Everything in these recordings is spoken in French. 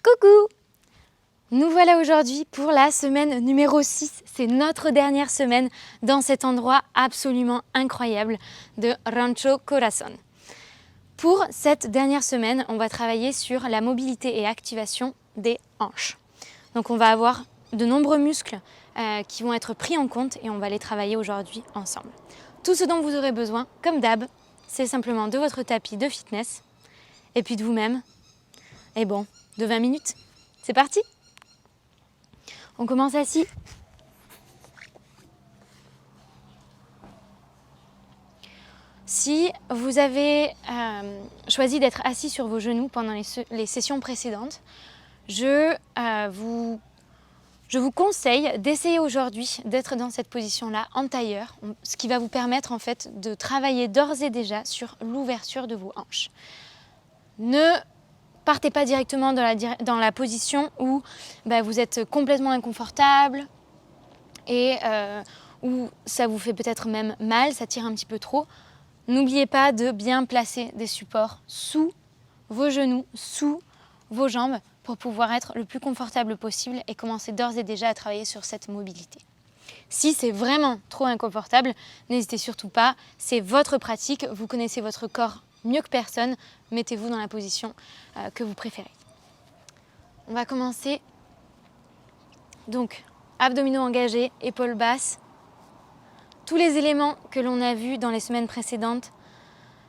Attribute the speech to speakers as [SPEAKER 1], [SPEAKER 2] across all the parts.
[SPEAKER 1] Coucou! Nous voilà aujourd'hui pour la semaine numéro 6. C'est notre dernière semaine dans cet endroit absolument incroyable de Rancho Corazon. Pour cette dernière semaine, on va travailler sur la mobilité et activation des hanches. Donc on va avoir de nombreux muscles qui vont être pris en compte et on va les travailler aujourd'hui ensemble. Tout ce dont vous aurez besoin, comme d'hab, c'est simplement de votre tapis de fitness et puis de vous-même. Et bon, de 20 minutes. C'est parti! On commence assis. Si vous avez choisi d'être assis sur vos genoux pendant les sessions précédentes, je vous conseille d'essayer aujourd'hui d'être dans cette position-là en tailleur, ce qui va vous permettre en fait de travailler d'ores et déjà sur l'ouverture de vos hanches. Ne partez pas directement dans la position où vous êtes complètement inconfortable et où ça vous fait peut-être même mal, ça tire un petit peu trop. N'oubliez pas de bien placer des supports sous vos genoux, sous vos jambes pour pouvoir être le plus confortable possible et commencer d'ores et déjà à travailler sur cette mobilité. Si c'est vraiment trop inconfortable, n'hésitez surtout pas, c'est votre pratique, vous connaissez votre corps mieux que personne, mettez-vous dans la position que vous préférez. On va commencer. Donc, abdominaux engagés, épaules basses. Tous les éléments que l'on a vus dans les semaines précédentes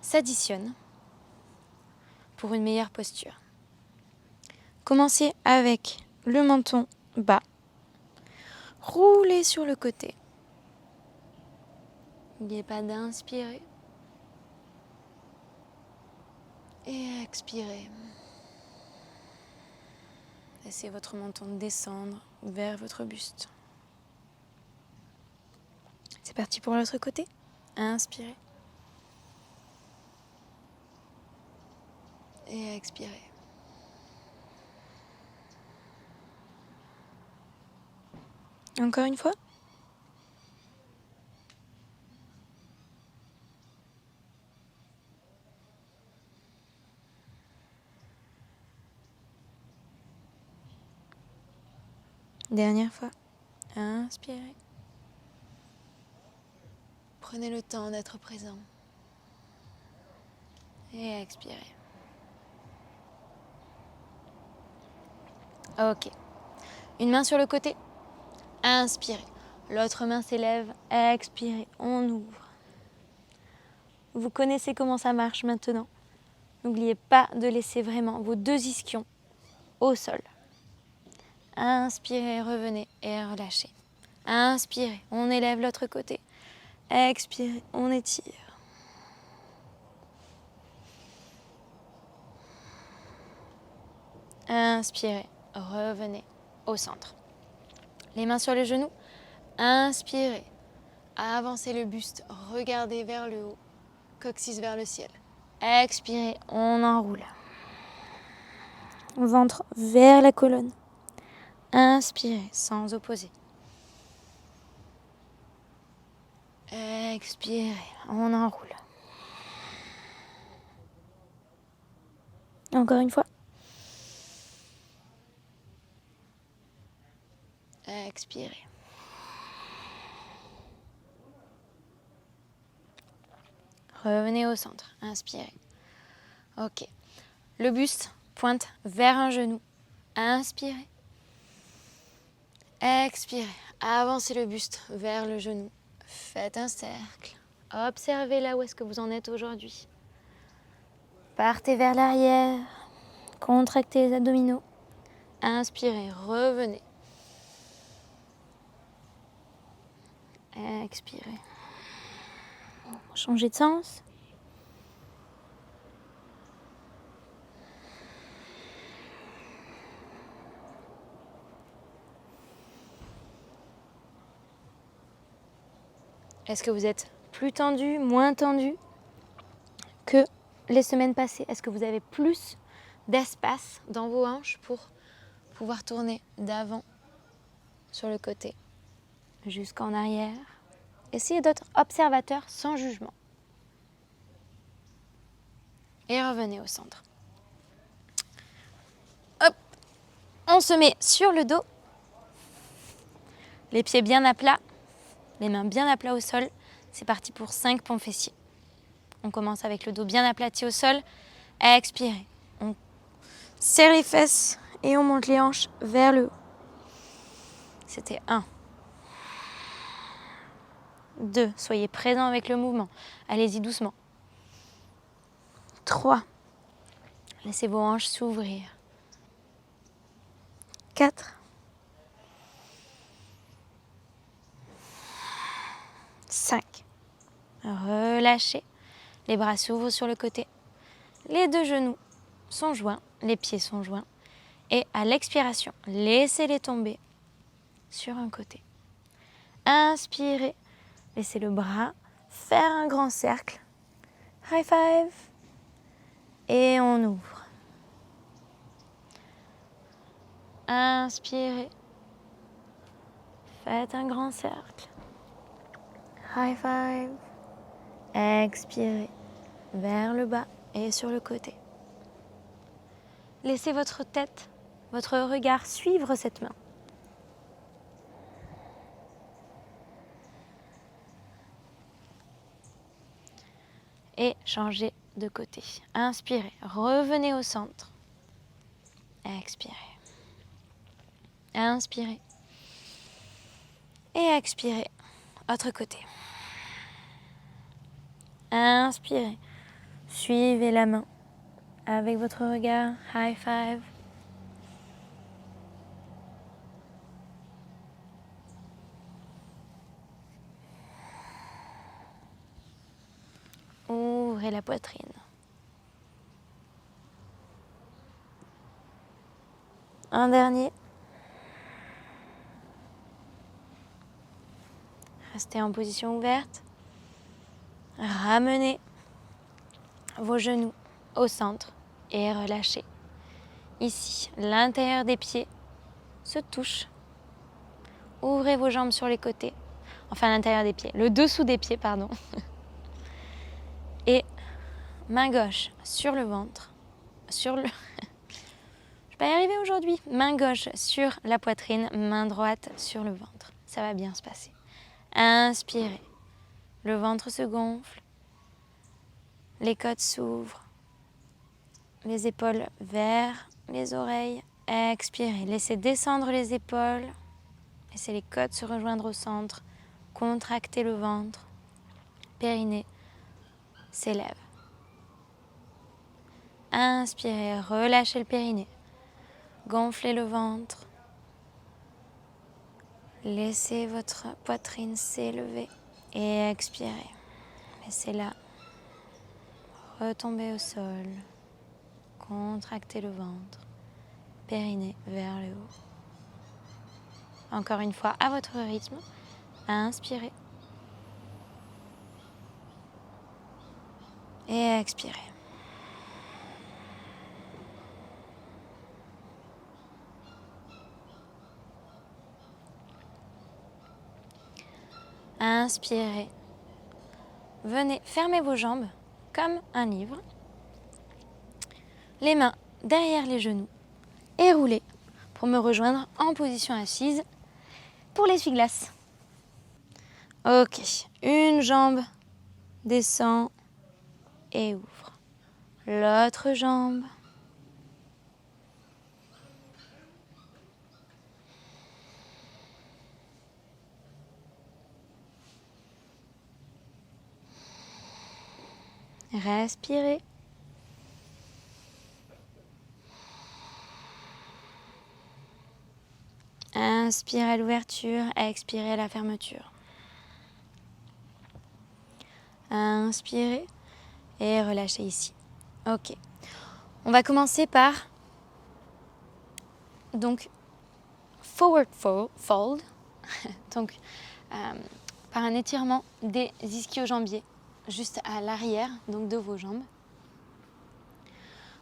[SPEAKER 1] s'additionnent pour une meilleure posture. Commencez avec le menton bas. Roulez sur le côté. N'oubliez pas d'inspirer. Et expirez. Laissez votre menton descendre vers votre buste. C'est parti pour l'autre côté. Inspirez. Et expirez. Encore une fois. Dernière fois. Inspirez. Prenez le temps d'être présent. Et expirez. Ok. Une main sur le côté. Inspirez. L'autre main s'élève. Expirez. On ouvre. Vous connaissez comment ça marche maintenant. N'oubliez pas de laisser vraiment vos deux ischions au sol. Inspirez, revenez et relâchez. Inspirez, on élève l'autre côté. Expirez, on étire. Inspirez, revenez au centre. Les mains sur les genoux. Inspirez, avancez le buste, regardez vers le haut, coccyx vers le ciel. Expirez, on enroule. Ventre vers la colonne. Inspirez sans opposer. Expirez, on enroule. Encore une fois. Expirez. Revenez au centre. Inspirez. Ok. Le buste pointe vers un genou. Inspirez. Expirez. Avancez le buste vers le genou. Faites un cercle. Observez là où est-ce que vous en êtes aujourd'hui. Partez vers l'arrière. Contractez les abdominaux. Inspirez. Revenez. Expirez. Changez de sens. Est-ce que vous êtes plus tendu, moins tendu que les semaines passées? Est-ce que vous avez plus d'espace dans vos hanches pour pouvoir tourner d'avant sur le côté jusqu'en arrière? Essayez d'être observateur sans jugement. Et revenez au centre. Hop, On se met sur le dos, les pieds bien à plat, les mains bien à plat au sol. C'est parti pour 5 pompes fessiers. On commence avec le dos bien aplati au sol. Expirez. On serre les fesses et on monte les hanches vers le haut. C'était 1. 2. Soyez présent avec le mouvement. Allez-y doucement. 3. Laissez vos hanches s'ouvrir. 4. 5. Relâchez. Les bras s'ouvrent sur le côté. Les 2 genoux sont joints. Les pieds sont joints. Et à l'expiration, laissez-les tomber sur un côté. Inspirez. Laissez le bras faire un grand cercle. High five. Et on ouvre. Inspirez. Faites un grand cercle. High five. Expirez vers le bas et sur le côté. Laissez votre tête, votre regard suivre cette main. Et changez de côté. Inspirez, revenez au centre. Expirez. Inspirez. Et expirez. Autre côté. Inspirez. Suivez la main avec votre regard. High five. Ouvrez la poitrine. Un dernier. Restez en position ouverte. Ramenez vos genoux au centre et relâchez. Ici, l'intérieur des pieds se touche. Ouvrez vos jambes sur les côtés. Enfin, l'intérieur des pieds. Le dessous des pieds, pardon. Et main gauche sur le ventre. Sur le... Je vais y arriver aujourd'hui. Main gauche sur la poitrine, main droite sur le ventre. Ça va bien se passer. Inspirez. Le ventre se gonfle. Les côtes s'ouvrent. Les épaules vers les oreilles. Expirez. Laissez descendre les épaules. Laissez les côtes se rejoindre au centre. Contractez le ventre. Périnée s'élève. Inspirez. Relâchez le périnée. Gonflez le ventre. Laissez votre poitrine s'élever. Et expirez. Laissez-la retomber au sol. Contractez le ventre. Périnée vers le haut. Encore une fois, à votre rythme. Inspirez. Et expirez. Inspirez. Venez, fermez vos jambes comme un livre. Les mains derrière les genoux et roulez pour me rejoindre en position assise pour l'essuie-glace. Ok, une jambe descend et ouvre. L'autre jambe. Respirez. Inspirez à l'ouverture, expirez à la fermeture. Inspirez et relâchez ici. Ok. On va commencer par donc forward fold, donc par un étirement des ischio-jambiers juste à l'arrière donc de vos jambes.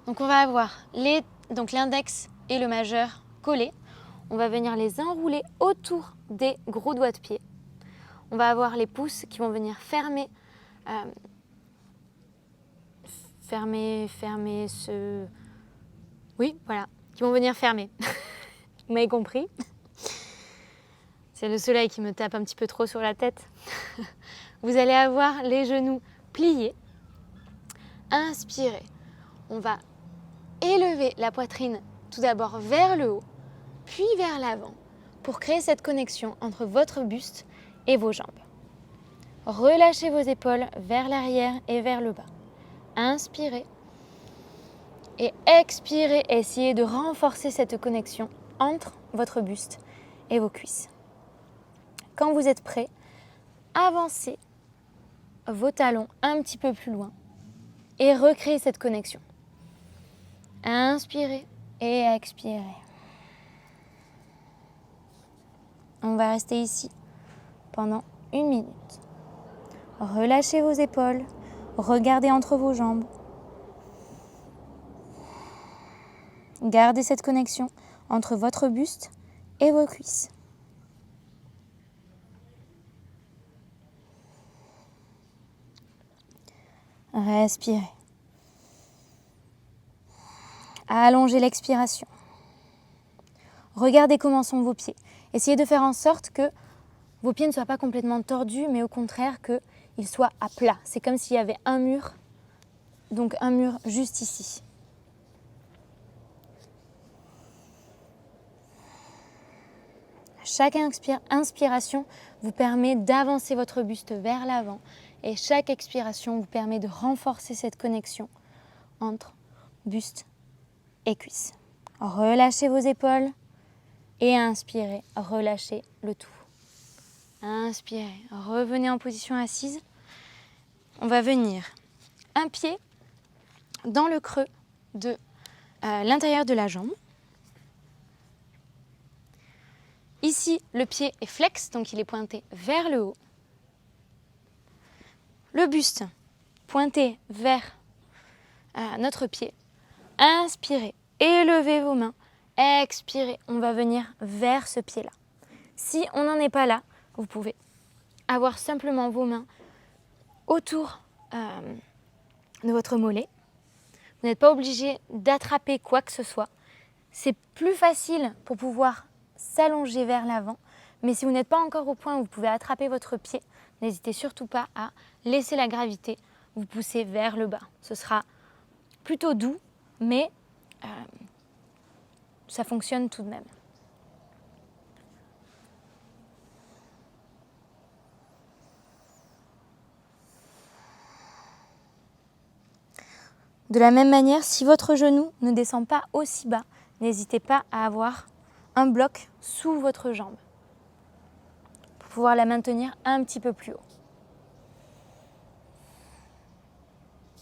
[SPEAKER 1] Donc on va avoir l'index et le majeur collés. On va venir les enrouler autour des gros doigts de pied. On va avoir les pouces qui vont venir fermer ce... Oui, voilà, qui vont venir fermer. Vous m'avez compris? C'est le soleil qui me tape un petit peu trop sur la tête. Vous allez avoir les genoux pliés. Inspirez. On va élever la poitrine tout d'abord vers le haut, puis vers l'avant, pour créer cette connexion entre votre buste et vos jambes. Relâchez vos épaules vers l'arrière et vers le bas. Inspirez. Et expirez, essayez de renforcer cette connexion entre votre buste et vos cuisses. Quand vous êtes prêt, avancez vos talons un petit peu plus loin et recréez cette connexion. Inspirez et expirez. On va rester ici pendant 1 minute. Relâchez vos épaules, regardez entre vos jambes. Gardez cette connexion entre votre buste et vos cuisses. Respirez. Allongez l'expiration. Regardez comment sont vos pieds. Essayez de faire en sorte que vos pieds ne soient pas complètement tordus, mais au contraire qu'ils soient à plat. C'est comme s'il y avait un mur, donc un mur juste ici. Chaque inspiration vous permet d'avancer votre buste vers l'avant et chaque expiration vous permet de renforcer cette connexion entre buste et cuisse. Relâchez vos épaules et inspirez, relâchez le tout. Inspirez, revenez en position assise. On va venir un pied dans le creux de l'intérieur de la jambe. Ici, le pied est flex, donc il est pointé vers le haut. Le buste pointé vers notre pied. Inspirez, élevez vos mains. Expirez, on va venir vers ce pied-là. Si on n'en est pas là, vous pouvez avoir simplement vos mains autour de votre mollet. Vous n'êtes pas obligé d'attraper quoi que ce soit. C'est plus facile pour pouvoir s'allonger vers l'avant. Mais si vous n'êtes pas encore au point où vous pouvez attraper votre pied, n'hésitez surtout pas à laisser la gravité vous pousser vers le bas. Ce sera plutôt doux, mais ça fonctionne tout de même. De la même manière, si votre genou ne descend pas aussi bas, n'hésitez pas à avoir un bloc sous votre jambe pour pouvoir la maintenir un petit peu plus haut.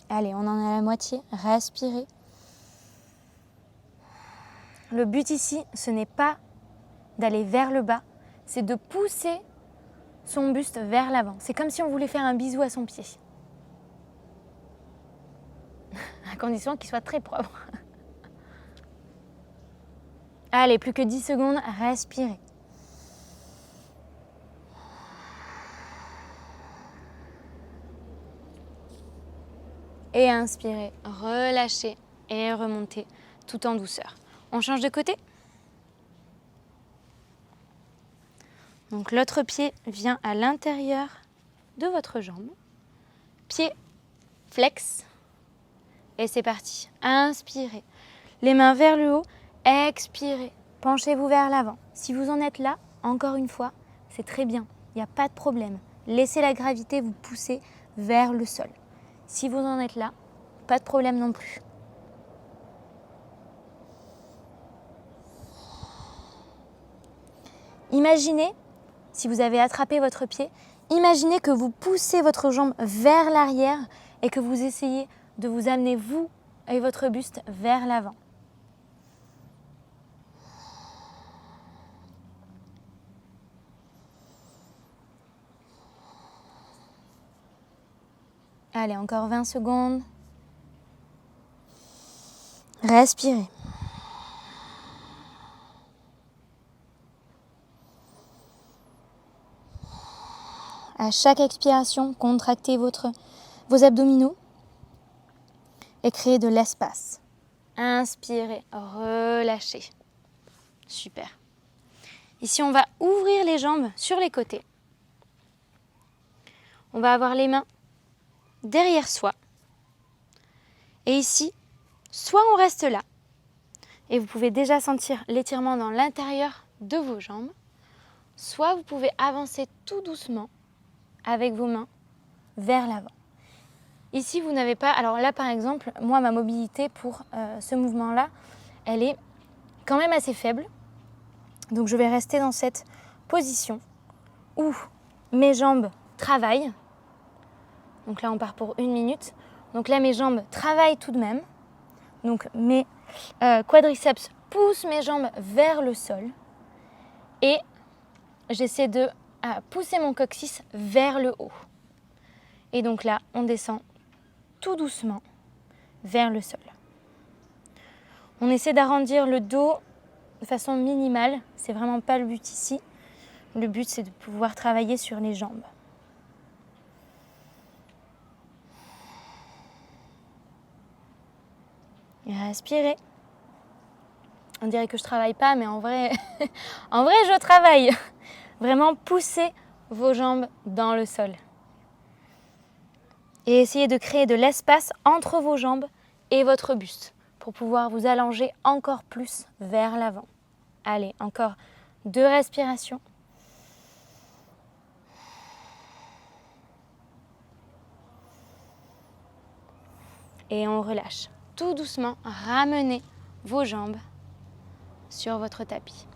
[SPEAKER 1] Allez, on en est à la moitié. Respirez. Le but ici, ce n'est pas d'aller vers le bas, c'est de pousser son buste vers l'avant. C'est comme si on voulait faire un bisou à son pied. À condition qu'il soit très propre. Allez, plus que 10 secondes, respirez. Et inspirez, relâchez et remontez tout en douceur. On change de côté. Donc l'autre pied vient à l'intérieur de votre jambe. Pied flex. Et c'est parti. Inspirez. Les mains vers le haut. Expirez. Penchez-vous vers l'avant. Si vous en êtes là, encore une fois, c'est très bien. Il n'y a pas de problème. Laissez la gravité vous pousser vers le sol. Si vous en êtes là, pas de problème non plus. Imaginez, si vous avez attrapé votre pied, imaginez que vous poussez votre jambe vers l'arrière et que vous essayez de vous amener, vous et votre buste, vers l'avant. Allez, encore 20 secondes. Respirez. À chaque expiration, contractez vos abdominaux et créez de l'espace. Inspirez, relâchez. Super. Ici, on va ouvrir les jambes sur les côtés. On va avoir les mains derrière soi. Et ici, soit on reste là, et vous pouvez déjà sentir l'étirement dans l'intérieur de vos jambes, soit vous pouvez avancer tout doucement avec vos mains vers l'avant. Ici, vous n'avez pas... Alors là, par exemple, moi, ma mobilité pour ce mouvement-là, elle est quand même assez faible. Donc je vais rester dans cette position où mes jambes travaillent. Donc là, on part pour 1 minute. Donc là, mes jambes travaillent tout de même. Donc mes quadriceps poussent mes jambes vers le sol. Et j'essaie de pousser mon coccyx vers le haut. Et donc là, on descend tout doucement vers le sol. On essaie d'arrondir le dos de façon minimale. C'est vraiment pas le but ici. Le but, c'est de pouvoir travailler sur les jambes. Et respirez. On dirait que je travaille pas, mais en vrai, en vrai, je travaille. Vraiment, poussez vos jambes dans le sol. Et essayez de créer de l'espace entre vos jambes et votre buste pour pouvoir vous allonger encore plus vers l'avant. Allez, encore 2 respirations. Et on relâche. Tout doucement, ramenez vos jambes sur votre tapis.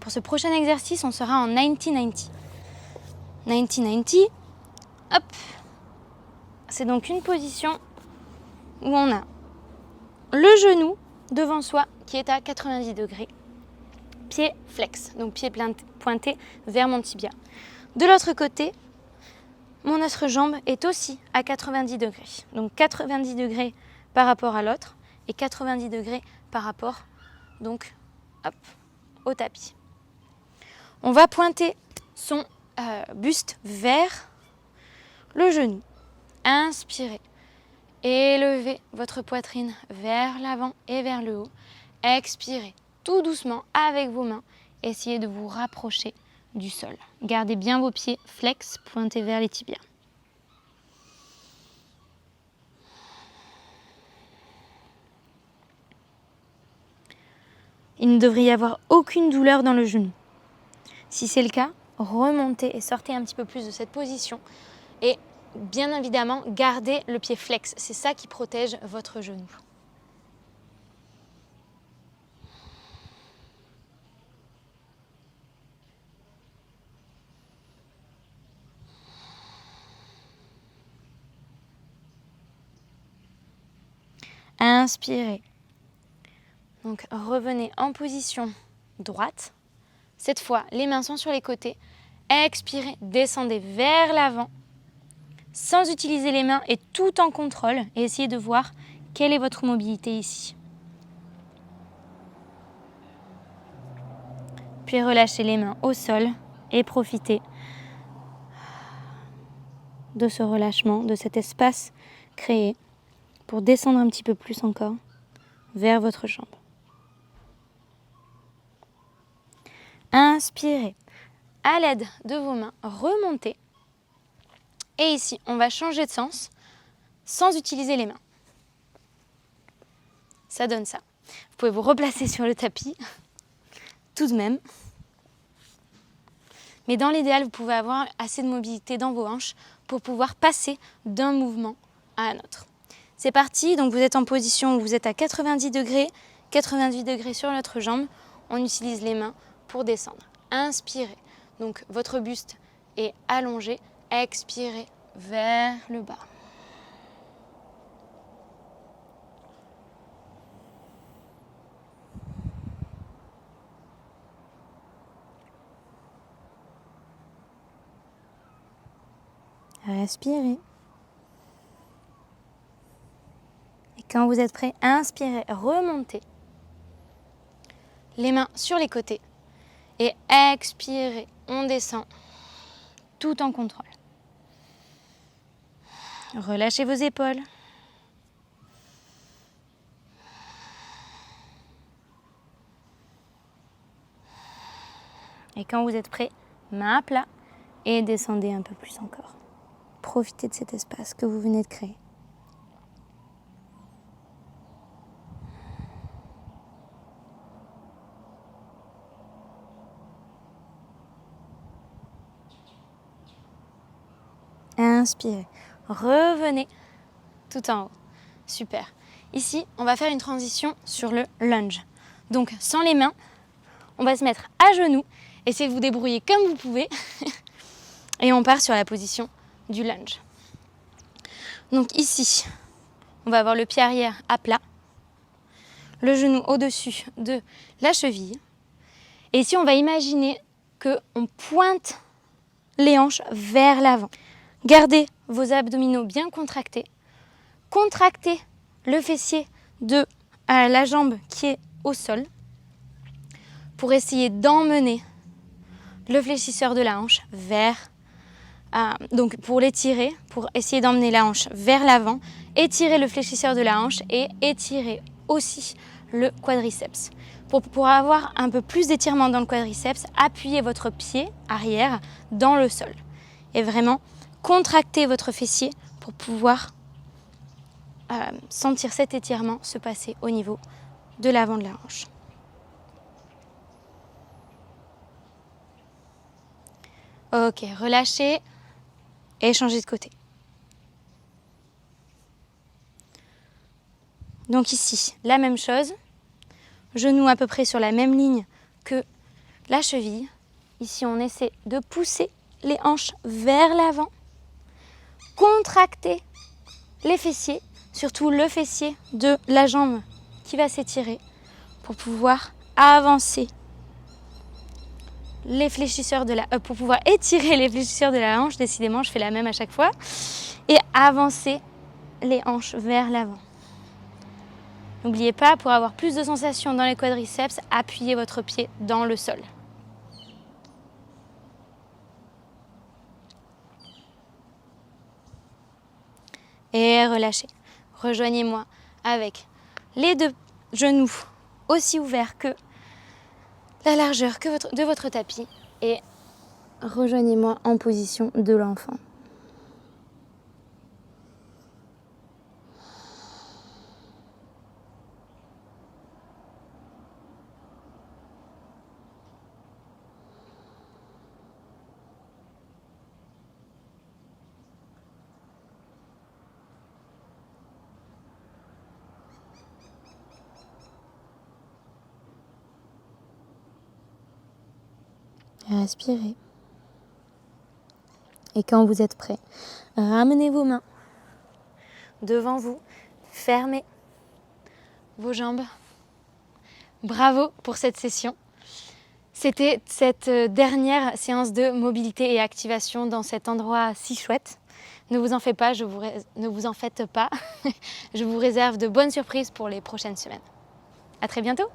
[SPEAKER 1] Pour ce prochain exercice, on sera en 90-90. 90-90, hop. C'est donc une position où on a le genou devant soi qui est à 90 degrés. Pied flex, donc pied pointé vers mon tibia. De l'autre côté, mon autre jambe est aussi à 90 degrés. Donc 90 degrés par rapport à l'autre et 90 degrés par rapport donc, hop, au tapis. On va pointer son buste vers le genou. Inspirez. Élevez votre poitrine vers l'avant et vers le haut. Expirez tout doucement avec vos mains. Essayez de vous rapprocher du sol. Gardez bien vos pieds flex, pointés vers les tibias. Il ne devrait y avoir aucune douleur dans le genou. Si c'est le cas, remontez et sortez un petit peu plus de cette position. Et bien évidemment, gardez le pied flex. C'est ça qui protège votre genou. Inspirez. Donc revenez en position droite. Cette fois, les mains sont sur les côtés. Expirez, descendez vers l'avant sans utiliser les mains et tout en contrôle. Et essayez de voir quelle est votre mobilité ici. Puis relâchez les mains au sol et profitez de ce relâchement, de cet espace créé pour descendre un petit peu plus encore vers votre jambe. Inspirez. À l'aide de vos mains, remontez. Et ici, on va changer de sens sans utiliser les mains. Ça donne ça. Vous pouvez vous replacer sur le tapis, tout de même. Mais dans l'idéal, vous pouvez avoir assez de mobilité dans vos hanches pour pouvoir passer d'un mouvement à un autre. C'est parti, donc vous êtes en position où vous êtes à 90 degrés sur notre jambe. On utilise les mains pour descendre. Inspirez, donc votre buste est allongé. Expirez vers le bas. Respirez. Et quand vous êtes prêt, inspirez, remontez. Les mains sur les côtés. Et expirez, on descend tout en contrôle. Relâchez vos épaules. Et quand vous êtes prêt, main à plat et descendez un peu plus encore. Profitez de cet espace que vous venez de créer. Inspirez. Revenez tout en haut. Super. Ici, on va faire une transition sur le lunge. Donc, sans les mains, on va se mettre à genoux. Essayez de vous débrouiller comme vous pouvez. Et on part sur la position du lunge. Donc ici, on va avoir le pied arrière à plat, le genou au-dessus de la cheville. Et ici, on va imaginer qu'on pointe les hanches vers l'avant. Gardez vos abdominaux bien contractés. Contractez le fessier de la jambe qui est au sol pour essayer d'emmener le fléchisseur de la hanche vers... donc pour l'étirer, pour essayer d'emmener la hanche vers l'avant, étirer le fléchisseur de la hanche et étirer aussi le quadriceps. Pour avoir un peu plus d'étirement dans le quadriceps, appuyez votre pied arrière dans le sol et vraiment contractez votre fessier pour pouvoir sentir cet étirement se passer au niveau de l'avant de la hanche. Ok, relâchez et changez de côté. Donc ici, la même chose, genou à peu près sur la même ligne que la cheville. Ici, on essaie de pousser les hanches vers l'avant, contracter les fessiers, surtout le fessier de la jambe qui va s'étirer pour pouvoir avancer les fléchisseurs de la pour pouvoir étirer les fléchisseurs de la hanche. Décidément, je fais la même à chaque fois, et avancer les hanches vers l'avant. N'oubliez pas, pour avoir plus de sensation dans les quadriceps, appuyez votre pied dans le sol. Et relâchez. Rejoignez-moi avec les deux genoux aussi ouverts que la largeur de votre tapis et rejoignez-moi en position de l'enfant. Respirez. Et quand vous êtes prêt, ramenez vos mains devant vous, fermez vos jambes. Bravo pour cette session. C'était cette dernière séance de mobilité et activation dans cet endroit si chouette. Ne vous en faites pas, ne vous en faites pas. Je vous réserve de bonnes surprises pour les prochaines semaines. À très bientôt.